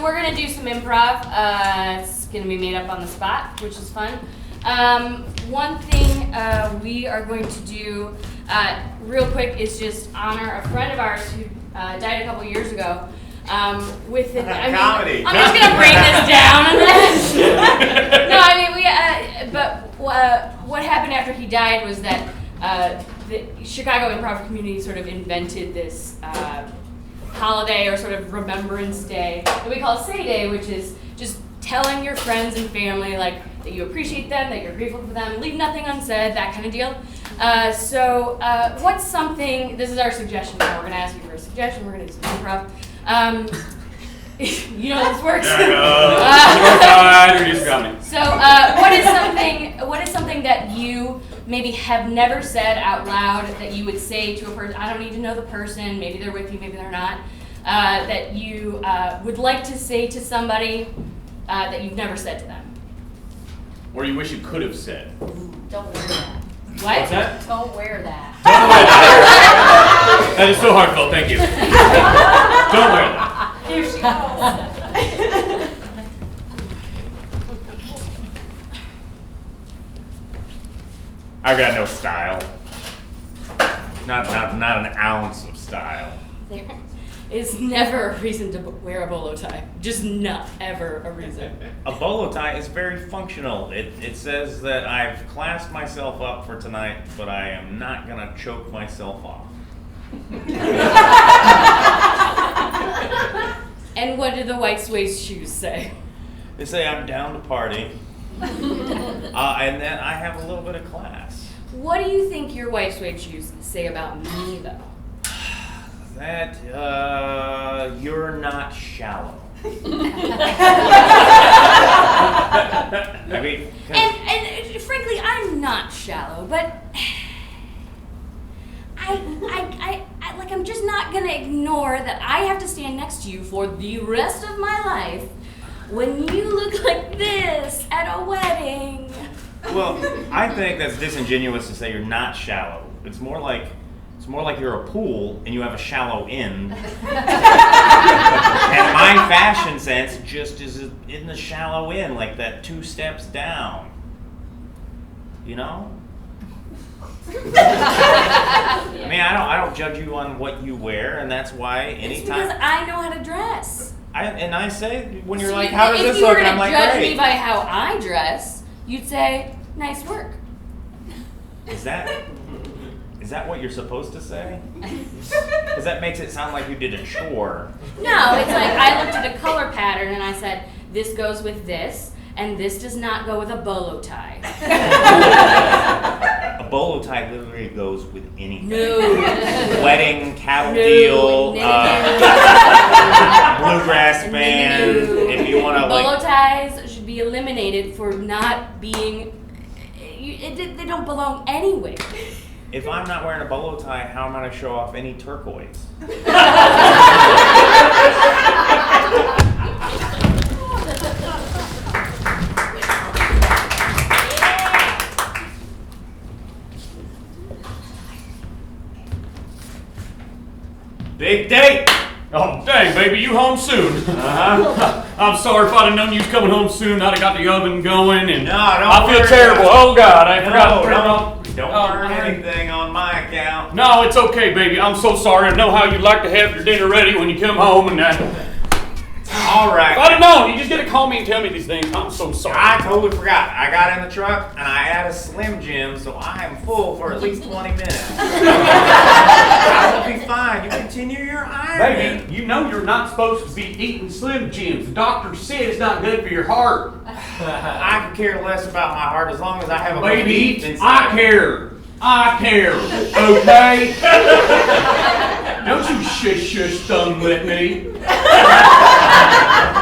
we're gonna do some improv. It's gonna be made up on the spot, which is fun. One thing we are going to do real quick is just honor a friend of ours who died a couple years ago. With it, comedy. I'm just gonna bring this down. No, I mean but what happened after he died was that the Chicago improv community sort of invented this holiday or sort of remembrance day that we call Say Day, which is just telling your friends and family like that you appreciate them, that you're grateful for them, leave nothing unsaid, that kind of deal. So what's something? This is our suggestion. Now we're gonna ask you for a suggestion. We're gonna do some improv. You know this works. So what is something that you maybe have never said out loud that you would say to a person? I don't need to know the person. Maybe they're with you, maybe they're not. That you would like to say to somebody that you've never said to them. Or you wish you could have said. Don't wear that. What? What's that? Don't wear that. That is so heartfelt, thank you. Don't wear that. Here she goes. I've got no style. Not an ounce of style. There is never a reason to wear a bolo tie. Just not ever a reason. A bolo tie is very functional. It says that I've classed myself up for tonight, but I am not gonna choke myself off. And what do the white suede shoes say? They say I'm down to party, and that I have a little bit of class. What do you think your white suede shoes say about me, though? That you're not shallow. I mean, And frankly, I'm not shallow, but I'm just not gonna ignore that I have to stand next to you for the rest of my life when you look like this at a wedding. well, I think that's disingenuous to say you're not shallow. It's more like you're a pool and you have a shallow end. And my fashion sense just is in the shallow end, like that 2 steps down. You know? I mean, I don't judge you on what you wear, and that's why anytime. It's because I know how to dress. I say when you're So like, how does this look? And I'm like, if you were to judge great. me by how I dress, you'd say, nice work. Is that what you're supposed to say? Because that makes it sound like you did a chore. No, it's like I looked at a color pattern and I said, this goes with this, and this does not go with a bolo tie. A bolo tie literally goes with anything. No. Wedding, cattle No. deal, No. bluegrass band. No. If you want to Bolo like, ties should be eliminated for not being, they don't belong anywhere. if I'm not wearing a bolo tie, how am I going to show off any turquoise? Big date! Oh, dang, baby, you home soon. Uh-huh. I'm sorry if I'd have known you was coming home soon. I'd have got the oven going, and No, don't I feel worry terrible. about Oh, God, I forgot to turn it on. Don't Oh, burn man. anything on my account. No, it's okay, baby. I'm so sorry. I know how you like to have your dinner ready when you come home, and All right. if I'd have known, you just gotta call me and tell me these things. I'm so sorry. I totally forgot. I got in the truck and I had a Slim Jim, so I am full for at least 20 minutes. I will be fine. You continue your ironing. Baby, you know you're not supposed to be eating Slim Jims. The doctor said it's not good for your heart. I could care less about my heart as long as I have a Baby, belief inside. I care. I care. Okay? Don't you shush thumb with me.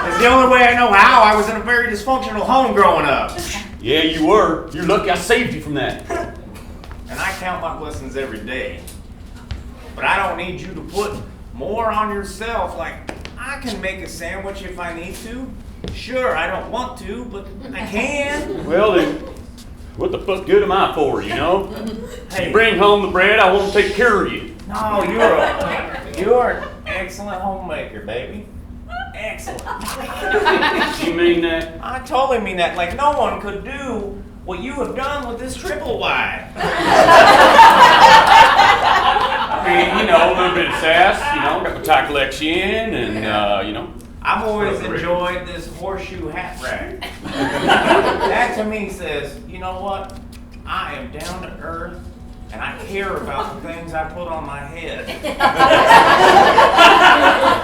It's the only way I know how. I was in a very dysfunctional home growing up. Yeah, you were. You're lucky I saved you from that. And I count my blessings every day. But I don't need you to put more on yourself. Like, I can make a sandwich if I need to. Sure, I don't want to, but I can. Well, then, what the fuck good am I for, you know? Hey, You bring home the bread, I won't take care of you. no, you're an excellent homemaker, baby. excellent. You mean that? I totally mean that. Like, no one could do what you have done with this triple wide. I mean, you know, a little bit of sass, you know, got the tie collection and, you know. I've always enjoyed this horseshoe hat rack. That to me says, you know what? I am down to earth and I care about the things I put on my head.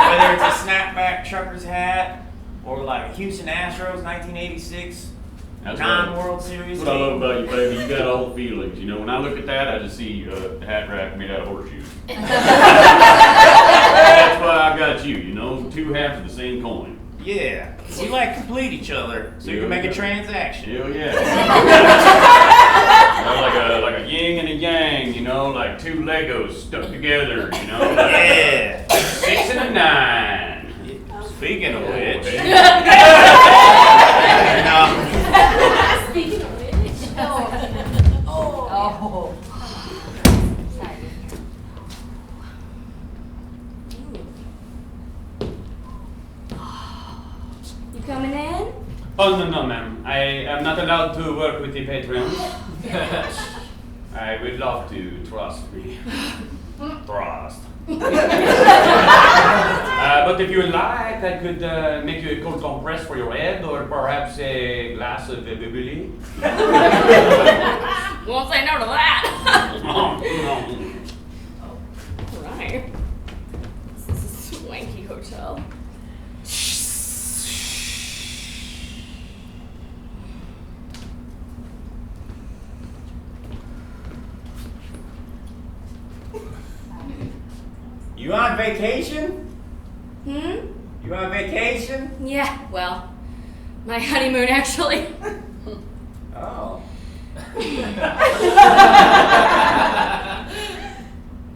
Whether it's a snapback trucker's hat or like Houston Astros 1986 non-World Series. That's what I love about you, baby. You got all the feelings. You know, when I look at that, I just see a hat rack made out of horseshoes. That's why I got you. You know, two halves of the same coin. Yeah, we like complete each other, so you can make a transaction. Hell yeah. like a yin and a yang. You know, like two Legos stuck together. You know. Like Yeah. 6 and a 9. Speaking of which. Speaking of which. Oh. You coming in? Oh, no, ma'am. I am not allowed to work with the patrons. I would love to, trust me. Trust. But if you like, I could make you a cold compress for your head, or perhaps a glass of bubbly. Won't say no to that. No. Right. This is a swanky hotel. You on vacation? Hmm? You on vacation? Yeah, well, my honeymoon actually. Oh.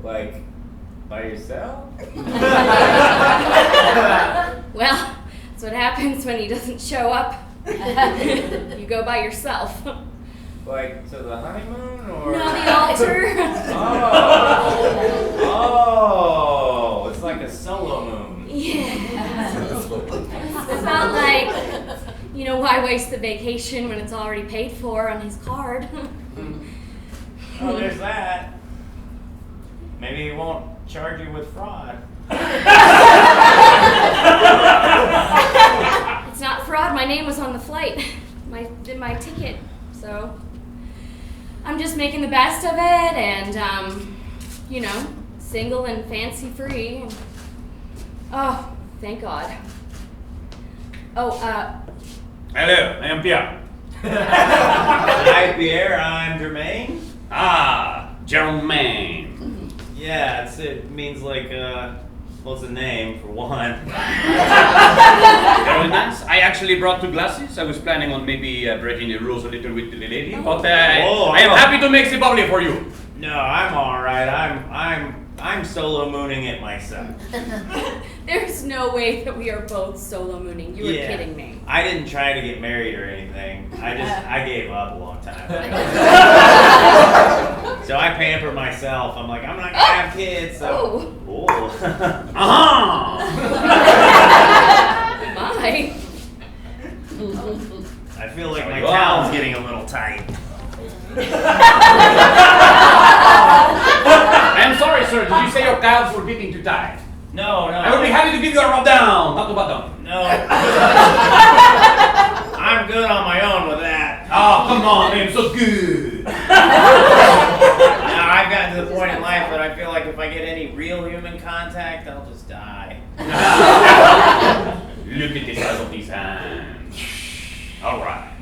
Like, by yourself? Well, that's what happens when he doesn't show up. You go by yourself. Like, to the honeymoon, or? No, the altar. Oh, it's like a solo moon. Yeah. It's not like, you know, why waste the vacation when it's already paid for on his card? Oh, there's that. Maybe he won't charge you with fraud. It's not fraud. My name was on the flight, my ticket. So I'm just making the best of it, and you know, single and fancy free. Oh, thank God. Oh, Hello, I am Pierre. Hi, Pierre. I'm Jermaine. Ah, Jermaine. Yeah, it means like, what's the name for one? Very nice. I actually brought 2 glasses. I was planning on maybe breaking the rules a little with the lady, but I am happy to make the bubbly for you. No, I'm all right. I'm solo mooning it myself. there's no way that we are both solo mooning. You were kidding me. I didn't try to get married or anything. I gave up a long time ago. So I pamper myself. I'm like, I'm not gonna have kids. So. Oh. My. I feel like my towel's getting a little tight. I'm sorry, sir. Did you say your calves were getting too tight? No. I would be happy to give you a rub down, not to bottom. No. I'm good on my own with that. Oh, come on, I'm so good. Now, I've gotten to the point in life that I feel like if I get any real human contact, I'll just die. Look at the size of these hands. All right.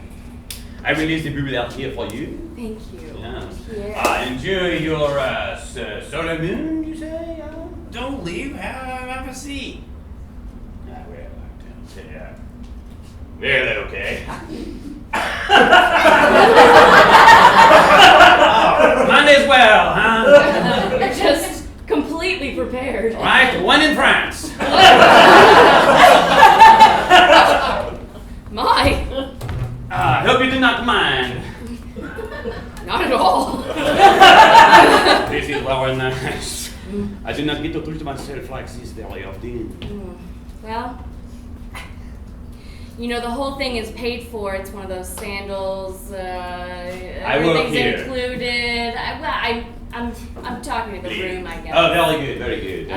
I released the BLCF for you. Thank you. Yeah. Enjoy your solar moon, you say? Don't leave. Have a seat. Well, okay. Might as well, huh? You're just completely prepared. Right, one in France. My. I hope you do not mind. Not at all. This is very nice. I do not get to treat myself like this very often. Well, you know, the whole thing is paid for. It's one of those sandals. I work Everything's here. included. I'm talking to the room, I guess. Oh, very good, very good.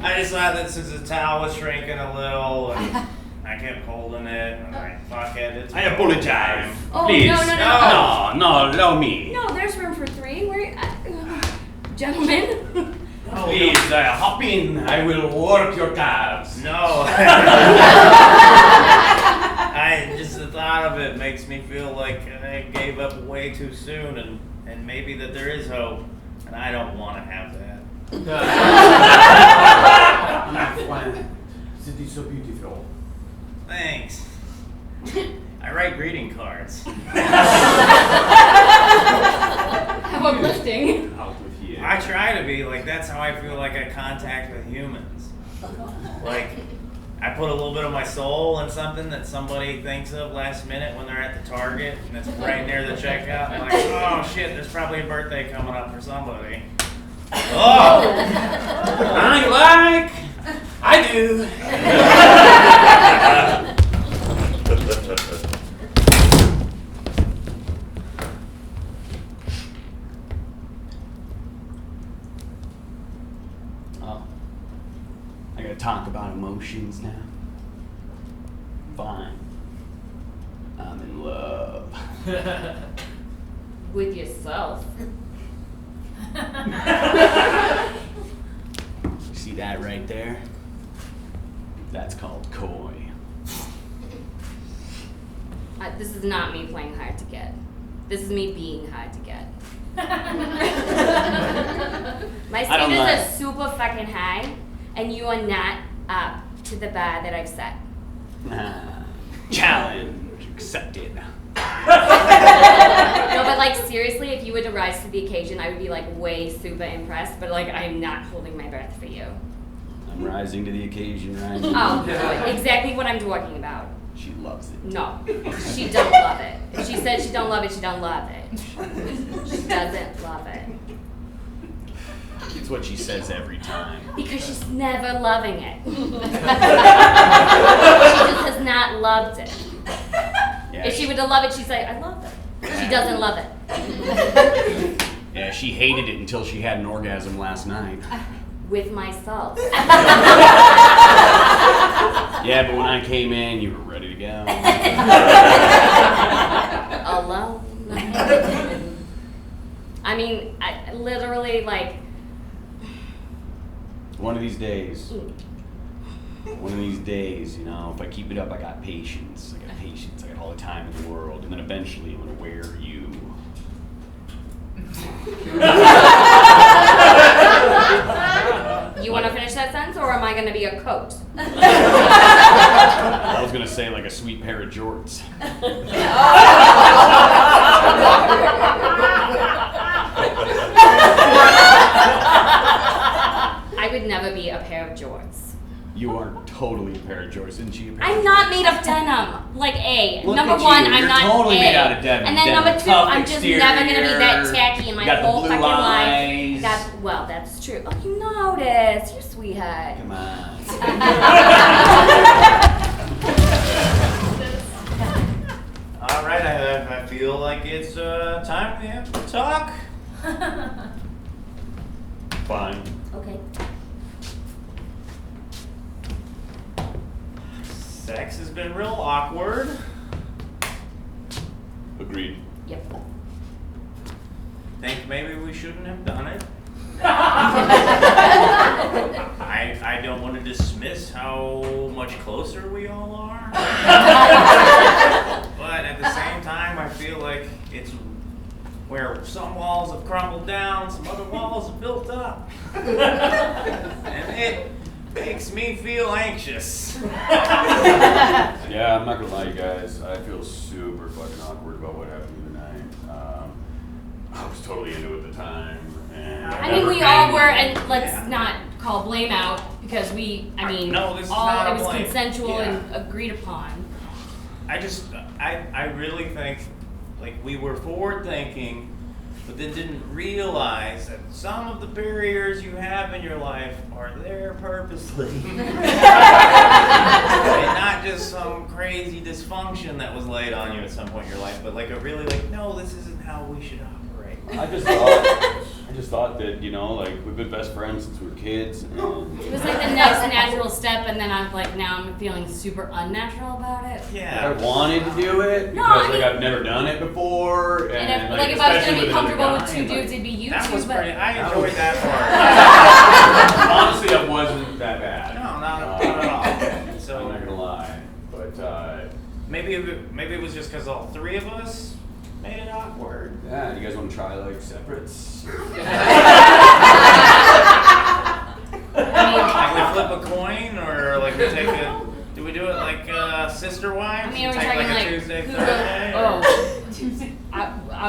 I decided that since the towel was shrinking a little, and I kept holding it, and I fuck it. It's I apologize. Oh, Please. no. No, allow me. No, there's room for 3. Where, gentlemen. Please, hop in. I will work your calves. No. Just the thought of it makes me feel like I gave up way too soon, and maybe that there is hope, and I don't want to have that. My friend, it is so beautiful. Thanks. I write greeting cards. How uplifting. Out with you. I try to be, like, that's how I feel like I contact with humans. Like, I put a little bit of my soul in something that somebody thinks of last minute when they're at the Target, and it's right near the checkout, and like, oh shit, there's probably a birthday coming up for somebody. Oh! I do. Oh, I gotta talk about emotions now. Fine. I'm in love. With yourself. See that right there? That's called coy. This is not me playing hard to get. This is me being hard to get. My I don't standards lie. are super fucking high, and you are not up to the bar that I've set. Challenge accepted. No, but like seriously, if you were to rise to the occasion, I would be like way super impressed. But like, I am not holding my breath for you. I'm rising to the occasion, right? Oh, exactly what I'm talking about. She loves it. No, she don't love it. If she says she don't love it, she don't love it. She doesn't love it. It's what she says every time. Because she's never loving it. She just has not loved it. Yeah, If she were to love it, she'd say, I love it. She doesn't love it. Yeah, she hated it until she had an orgasm last night. With myself. Yeah, but when I came in, you were ready to go. Alone. I mean, I literally like. One of these days, you know, if I keep it up, I got patience. I got all the time in the world. And then eventually I'm going to wear you. You want to finish that sentence, or am I going to be a coat? I was going to say like a sweet pair of jorts. I would never be a pair of jorts. You are totally a pair of jorts, isn't she? I'm not made of denim. Like A. Look number at one, you. I'm You're not totally A. made out of denim. And then Denim, number two, tough I'm just never gonna be that exterior. tacky in my You got the whole blue fucking eyes. life. Well, that's true. Oh, you noticed. You're a sweetheart. Come on. All right, I feel like it's time we have to talk. Fine. Okay. Sex has been real awkward. Agreed. Yep. Think maybe we shouldn't have done it. I don't want to dismiss how much closer we all are. But at the same time, I feel like it's where some walls have crumbled down, some other walls have built up. And it makes me feel anxious. Yeah, I'm not gonna lie, you guys. I feel super fucking awkward about what happened the other night. I was totally into it at the time. And I mean, we all were, and let's not call blame out because no, this is all not a it was blame. consensual Yeah. and agreed upon. I really think, like, we were forward thinking, but then didn't realize that some of the barriers you have in your life are there purposely. And not just some crazy dysfunction that was laid on you at some point in your life, but like a really like, no, this isn't how we should operate. I just thought that, you know, like, we've been best friends since we were kids, and It was like the next natural step, and then I'm like, now I'm feeling super unnatural about it. I Yeah. wanted to do it No, because I mean- like I've never done it before, And if, like if I was especially gonna be with comfortable another with guy, two like, dudes, it'd be you That two, was but pretty, I enjoyed that part. honestly, that wasn't that bad. No, not at all. So I'm not gonna lie, but maybe it was just because all three of us made it awkward. yeah, you guys want to try like separates? Like we flip a coin, or like we take a. Do we do it like sister wives? I mean, are we Take talking like like a Tuesday, who Thursday? I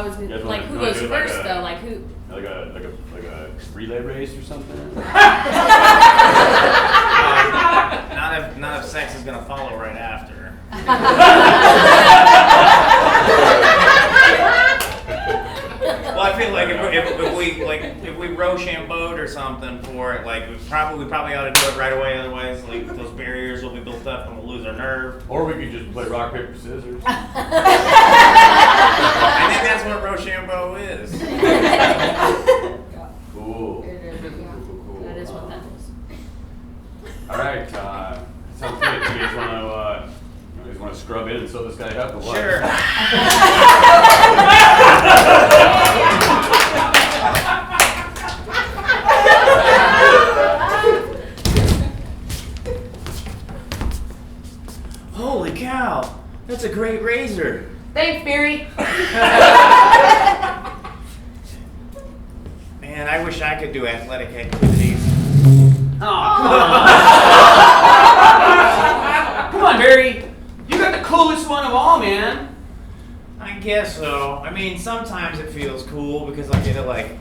was You guys like, wanna- who wanna goes do it like first a- though? Like who? Like a relay race or something? Not if sex is gonna follow right after. Well, I feel like if we Rochambeaued or something for it, like we probably ought to do it right away. Otherwise, like those barriers will be built up and we'll lose our nerve. Or we could just play rock paper scissors. I think that's what Rochambeau is. Cool. That is what that is. All right. Sounds good. You guys want to scrub in and sew this guy up or what? Sure. Holy cow! That's a great razor. Thanks, Barry. Man, I wish I could do athletic activities. Come on, Barry. You got the coolest one of all, man. I guess so. I mean, sometimes it feels cool because I get to like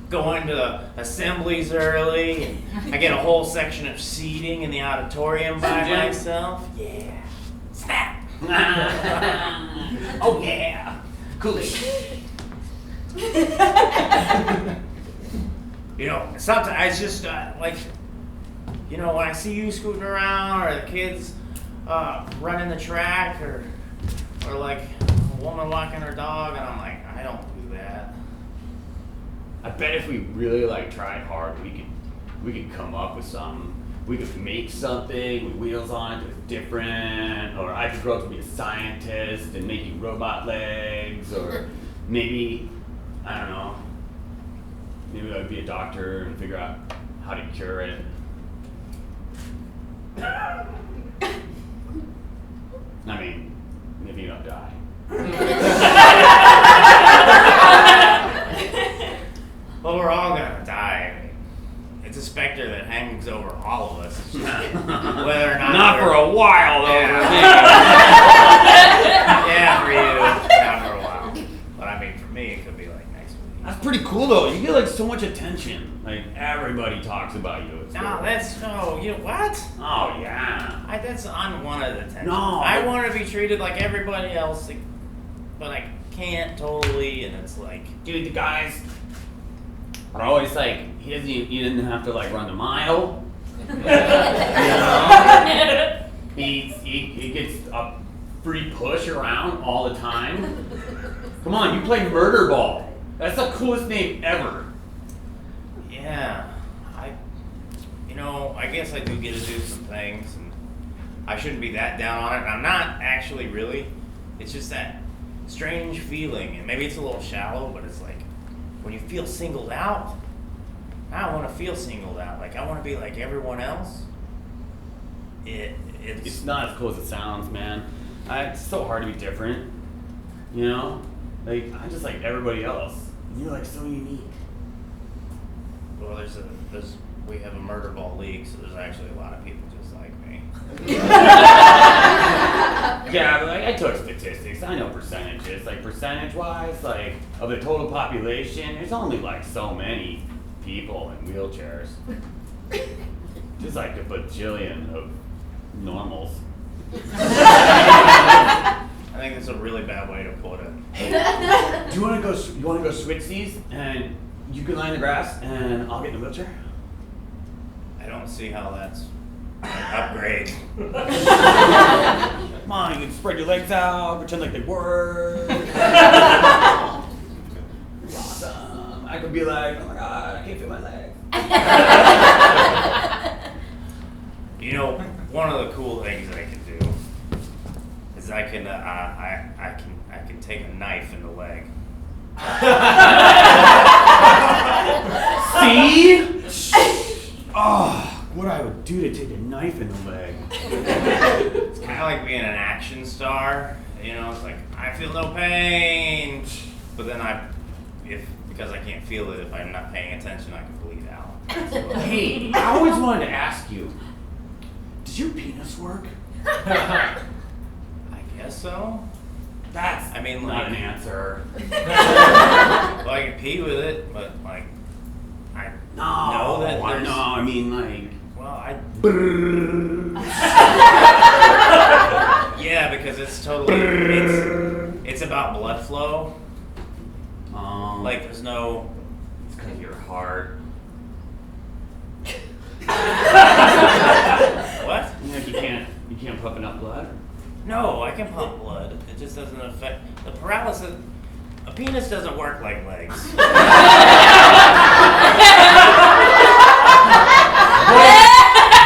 go into assemblies early, and I get a whole section of seating in the auditorium by Jim? myself. Yeah. Snap. Oh yeah. Coolest. You know, sometimes it's just like, you know, when I see you scooting around, or the kids running the track, or like a woman walking her dog, and I'm like, I don't do that. I bet if we really like tried hard, we could come up with something. We could make something with wheels on it that was different, or I could grow up to be a scientist and make you robot legs, or maybe, I don't know, maybe I would be a doctor and figure out how to cure it. I mean, maybe you don't die. Well, we're all gonna die. I mean, it's a specter that hangs over all of us. It's not, whether or not. Not for a while, though. Yeah. Yeah, for you, not for a while. But I mean, for me, it could be like next week. That's pretty cool, though. You get like so much attention. Like everybody talks about you. It's No, cool. that's no. You what? Oh yeah. That's unwanted attention. No. I want to be treated like everybody else, like, but I can't totally, and it's like, Dude, the guys are always like, he didn't have to like run the mile. You know? He gets a free push around all the time. Come on, you play murder ball. That's the coolest name ever. yeah, I guess I do get to do some things, and I shouldn't be that down on it. And I'm not actually really. It's just that strange feeling, and maybe it's a little shallow, but it's like when you feel singled out. I don't want to feel singled out. Like I want to be like everyone else. It's not as cool as it sounds, man. It's so hard to be different. You know? Like, I'm just like everybody else. You're like so unique. Well, we have a murder ball league, so there's actually a lot of people just like me. Yeah, but like I took statistics. I know percentages. Like percentage-wise, like of the total population, there's only like so many people in wheelchairs. Just like a bajillion of normals. I think that's a really bad way to put it. Do you want to go? You want to go switch these, and you can lie in the grass, and I'll get in the wheelchair. I don't see how that's Upgrade. Come on, you can spread your legs out, pretend like they work. Awesome. I could be like, oh my god, I can't feel my legs. You know, one of the cool things I can do is I can take a knife in the leg. See? Oh, what I would do to take a knife in the leg. It's kind of like being an action star. You know, it's like I feel no pain, but then because I can't feel it, if I'm not paying attention, I can bleed out. Hey, I always wanted to ask you, does your penis work? I guess so. That's I mean, not like- an answer. Well, I can pee with it, but like I know that there's. No, I mean like. Well, yeah, because it's totally it's about blood flow. Like there's no. It's because of your heart. What? Like you can't pump enough blood. No, I can pump blood. It just doesn't affect the paralysis. A penis doesn't work like legs.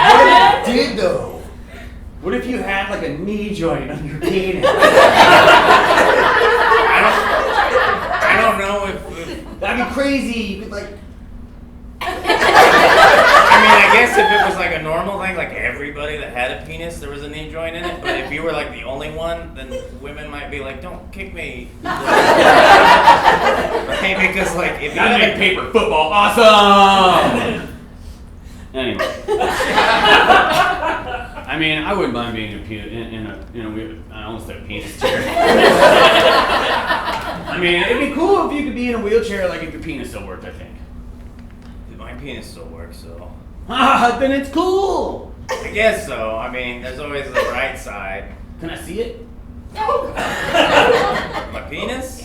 What if it did though? What if you had like a knee joint on your penis? I don't know if That'd be crazy. You could like. I mean, I guess if it was like a normal thing, like everybody that had a penis, there was a knee joint in it. But if you were like the only one, then women might be like, "Don't kick me." Right? Because like if you Gotta have make a paper football awesome. Anyway, I mean, I wouldn't mind being in a weird. I almost said a penis chair. I mean, it'd be cool if you could be in a wheelchair, like if your penis still worked. I think. my penis still works, so Then it's cool. I guess so. I mean, there's always the bright side. Can I see it? My penis?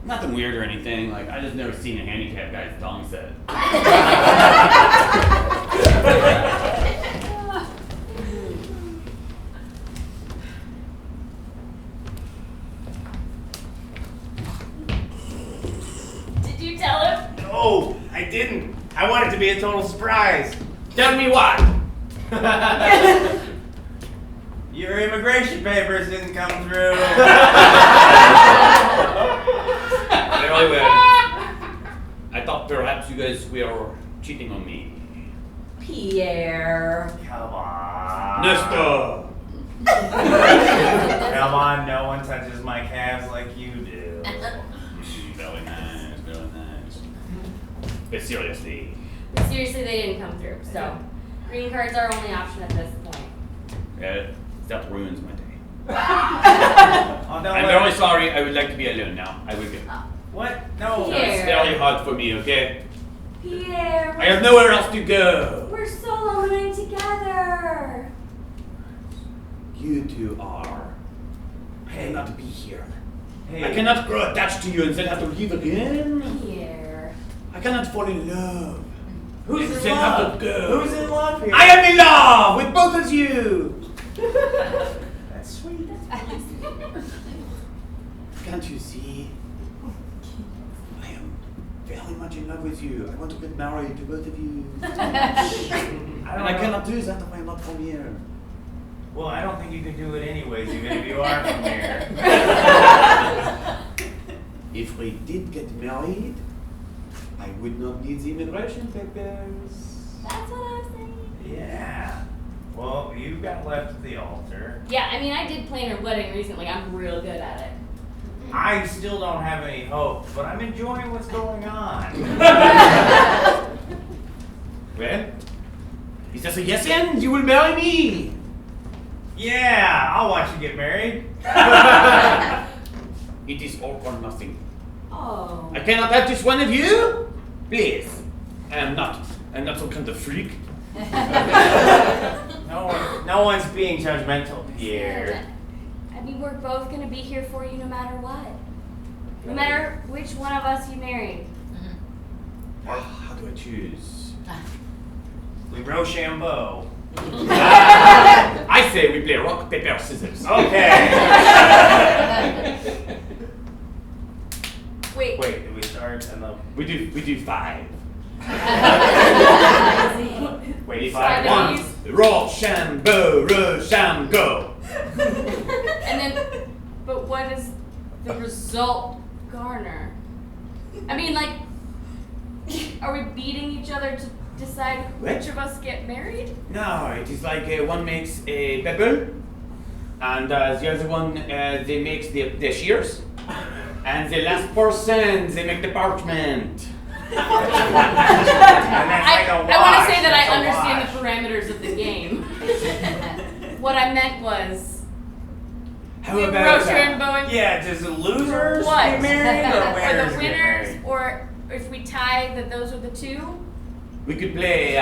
Nothing weird or anything. Like I just never seen a handicapped guy's dong set. Did you tell him? No, I didn't. I want it to be a total surprise. Tell me what? Your immigration papers didn't come through. Really weird. I thought perhaps you guys were cheating on me. Pierre. Come on. Nestor. Come on, no one touches my calves like you do. Very nice, very nice. But seriously. But seriously, they didn't come through. So, green card's our only option at this point. Yeah, that ruins my day. Oh, no, I'm very sorry, I would like to be alone now. I will go. What? No. Pierre. It's very hard for me, okay? Pierre, I have nowhere else to go. we're solo living together. You two are. I cannot be here. Hey. I cannot grow attached to you and then have to leave again. Pierre. I cannot fall in love. Who's and in then love? have to go. Who's in love here? I am in love with both of you. That's sweet. Can't you see? I am very much in love with you. I want to get married to both of you. And I cannot do that if I'm not from here. Well, I don't think you can do it anyways, even if you are from here. If we did get married, I would not need the immigration papers. That's what I was saying. Yeah. Well, you got left at the altar. Yeah, I mean, I did plan her wedding recently. I'm real good at it. I still don't have any hope, but I'm enjoying what's going on. Well, is that a yes and you will marry me? Yeah, I'll watch you get married. It is all or nothing. Oh. I cannot have just one of you? Please. I'm not some kind of freak. No one's being judgmental, Pierre. I mean, we're both going to be here for you no matter what. No matter which one of us you marry. How do I choose? We Rochambeau. I say we play rock, paper, scissors. Okay. Wait. Wait, did we start and the We do 5. wait Five. 5 One. Rochambeau, Rochambeau. And then, but what does the result garner? I mean, like, are we beating each other to decide which of us get married? No, it is like one makes a pebble, and the other one they makes the shears, and the last person they make the parchment. And that's like a I want wash, to say that I that's a understand wash. the parameters of the game. What I meant was, How we about Rochambeau Yeah, does the losers what? get married or Or winners the get winners, married? or if we tie that those are the two? we could play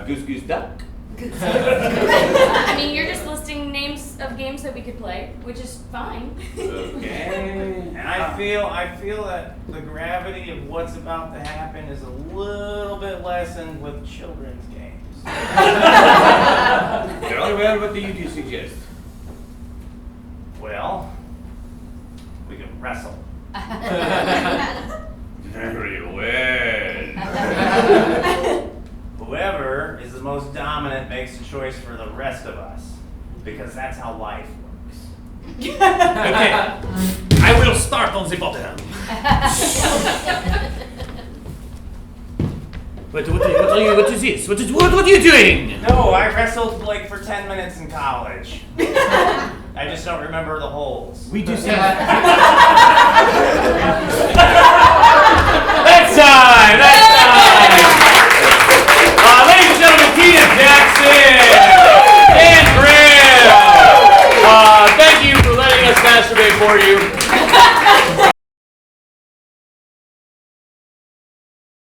Goose Goose Duck. I mean, you're just listing names of games that we could play, which is fine. Okay. And I feel that the gravity of what's about to happen is a little bit lessened with children's games. Very well. What do you suggest? Well, we can wrestle. Very well. Whoever is the most dominant makes the choice for the rest of us, because that's how life works. Okay. I will start on the bottom. What is this? What are you doing? No, I wrestled like for 10 minutes in college. I just don't remember the holes. We do say That's time! Ladies and gentlemen, Tina Jackson and Graham! Thank you for letting us masturbate for you.